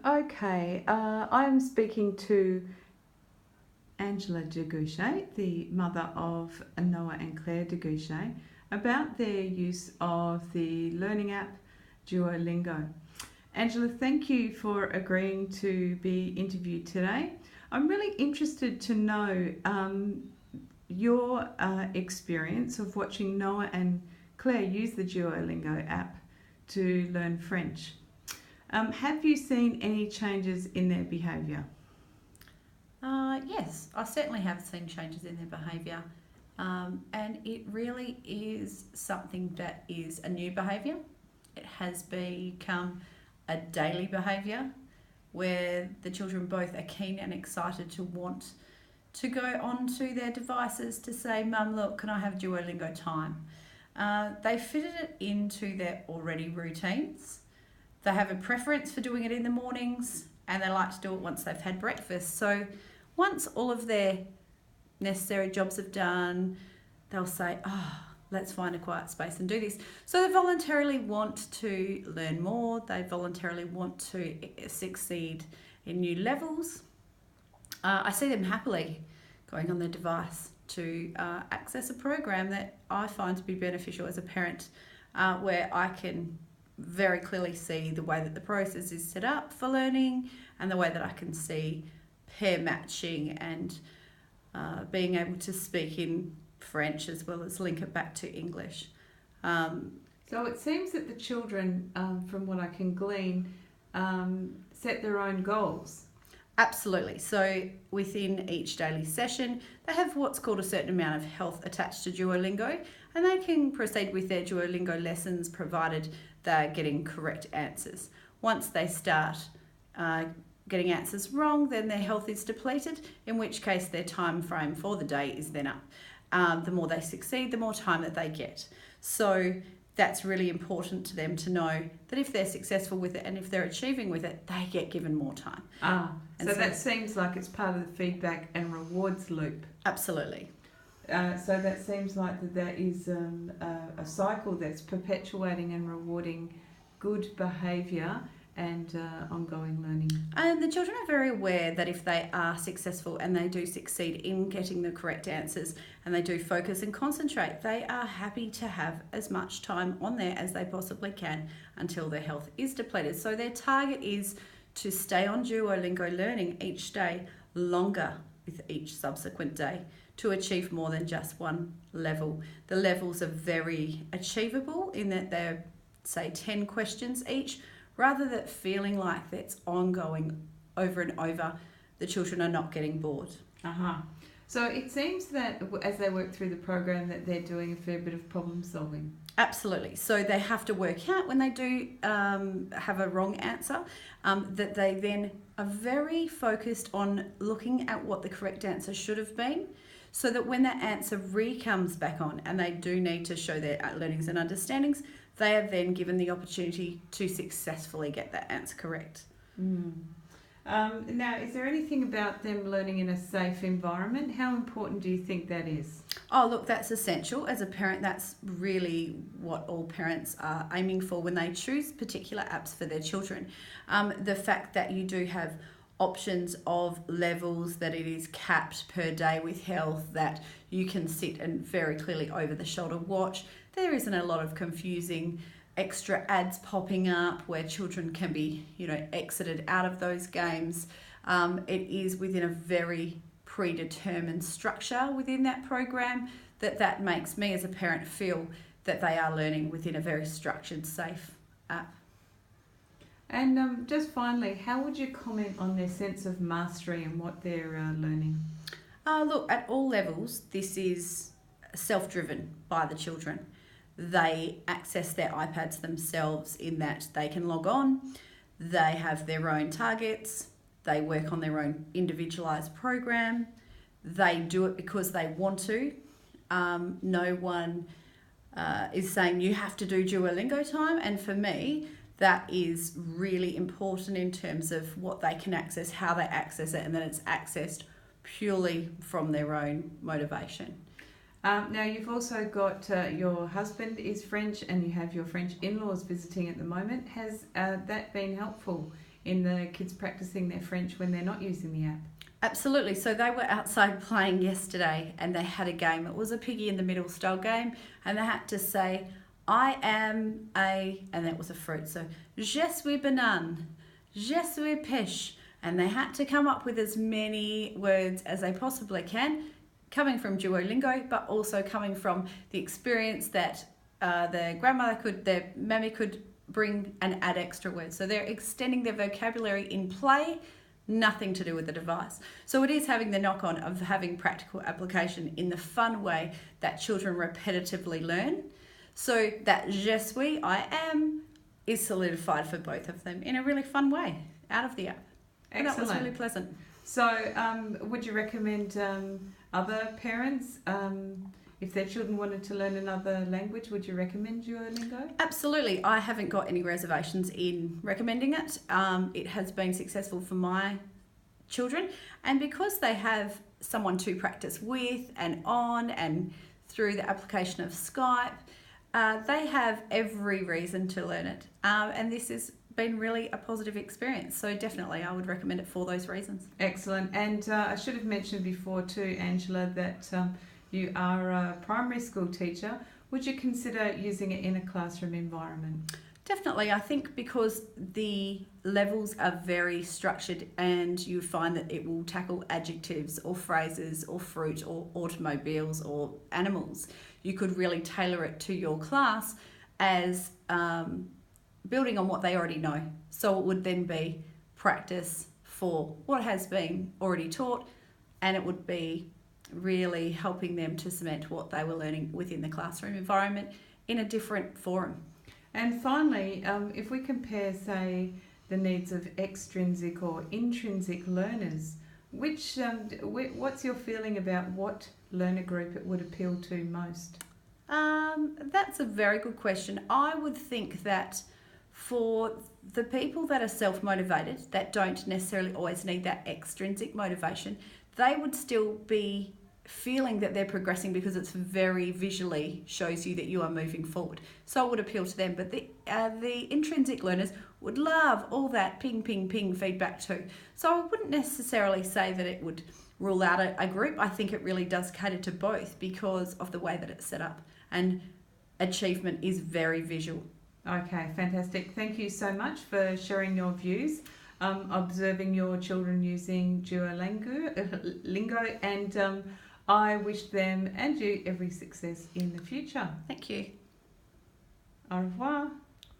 Okay, I'm speaking to Angela Degouche, the mother of Noah and Claire Degouche, about their use of the learning app Duolingo. Angela, thank you for agreeing to be interviewed today. I'm really interested to know your experience of watching Noah and Claire use the Duolingo app to learn French. Have you seen any changes in their behaviour? Yes, I certainly have seen changes in their behaviour, and it really is something that is a new behaviour. It has become a daily behaviour where the children both are keen and excited to want to go onto their devices to say, Mum, look, can I have Duolingo time? They fitted it into their already routines. They have a preference for doing it in the mornings and they like to do it once they've had breakfast. So once all of their necessary jobs have done, they'll say, let's find a quiet space and do this. So they voluntarily want to learn more. They voluntarily want to succeed in new levels. I see them happily going on their device to access a program that I find to be beneficial as a parent, where I can very clearly see the way that the process is set up for learning and the way that I can see pair matching and being able to speak in French as well as link it back to English. So it seems that the children, from what I can glean, set their own goals. Absolutely. So within each daily session, they have what's called a certain amount of health attached to Duolingo, and they can proceed with their Duolingo lessons provided they're getting correct answers. Once they start getting answers wrong, then their health is depleted, in which case their time frame for the day is then up. The more they succeed, the more time that they get. So that's really important to them to know that if they're successful with it and if they're achieving with it, they get given more time. So that seems like it's part of the feedback and rewards loop. Absolutely. So that seems like that is a cycle that's perpetuating and rewarding good behaviour and ongoing learning. And the children are very aware that if they are successful and they do succeed in getting the correct answers and they do focus and concentrate, they are happy to have as much time on there as they possibly can until their health is depleted. So their target is to stay on Duolingo learning each day longer with each subsequent day to achieve more than just one level. The levels are very achievable in that they're, say, 10 questions each, rather than feeling like that's ongoing over and over. The children are not getting bored. So it seems that as they work through the program that they're doing a fair bit of problem solving. Absolutely. So they have to work out when they do have a wrong answer, that they then are very focused on looking at what the correct answer should have been, so that when that answer comes back on and they do need to show their learnings and understandings, they are then given the opportunity to successfully get that answer correct. Now, is there anything about them learning in a safe environment? How important do you think that is? Oh, look, that's essential. As a parent, that's really what all parents are aiming for when they choose particular apps for their children. The fact that you do have options of levels, that it is capped per day with health, that you can sit and very clearly over the shoulder watch. There isn't a lot of confusing extra ads popping up where children can be, exited out of those games. It is within a very predetermined structure within that program that makes me as a parent feel that they are learning within a very structured, safe app. And just finally, how would you comment on their sense of mastery and what they're learning? Look, at all levels, this is self-driven by the children. They access their iPads themselves in that they can log on, they have their own targets, they work on their own individualised program, they do it because they want to. No one is saying you have to do Duolingo time, and for me, that is really important in terms of what they can access, how they access it, and that it's accessed purely from their own motivation. Now, you've also got your husband is French and you have your French in-laws visiting at the moment. Has that been helpful in the kids practicing their French when they're not using the app? Absolutely. So they were outside playing yesterday and they had a game. It was a piggy in the middle style game, and they had to say, I am a, and that was a fruit. So, je suis banane, je suis pêche. And they had to come up with as many words as they possibly can, coming from Duolingo, but also coming from the experience that their grandmother could, their mammy could bring and add extra words. So they're extending their vocabulary in play, nothing to do with the device. So it is having the knock-on of having practical application in the fun way that children repetitively learn. So that je suis, I am, is solidified for both of them in a really fun way out of the app. And that was really pleasant. So would you recommend other parents, if their children wanted to learn another language, would you recommend Duolingo? Absolutely. I haven't got any reservations in recommending it. It has been successful for my children, and because they have someone to practice with and on and through the application of Skype, they have every reason to learn it. And this has been really a positive experience. So definitely I would recommend it for those reasons. Excellent. And I should have mentioned before too, Angela, that you are a primary school teacher. Would you consider using it in a classroom environment? Definitely. I think because the levels are very structured and you find that it will tackle adjectives or phrases or fruit or automobiles or animals, you could really tailor it to your class as building on what they already know. So it would then be practice for what has been already taught, and it would be really helping them to cement what they were learning within the classroom environment in a different forum. And finally, if we compare, say, the needs of extrinsic or intrinsic learners, what's your feeling about what learner group it would appeal to most? That's a very good question. I would think that for the people that are self-motivated, that don't necessarily always need that extrinsic motivation, they would still be feeling that they're progressing because it's very visually shows you that you are moving forward. So it would appeal to them. But the intrinsic learners would love all that ping, ping, ping feedback too. So I wouldn't necessarily say that it would rule out a group. I think it really does cater to both because of the way that it's set up. And achievement is very visual. Okay, fantastic. Thank you so much for sharing your views, observing your children using Duolingo, and I wish them and you every success in the future. Thank you. Au revoir.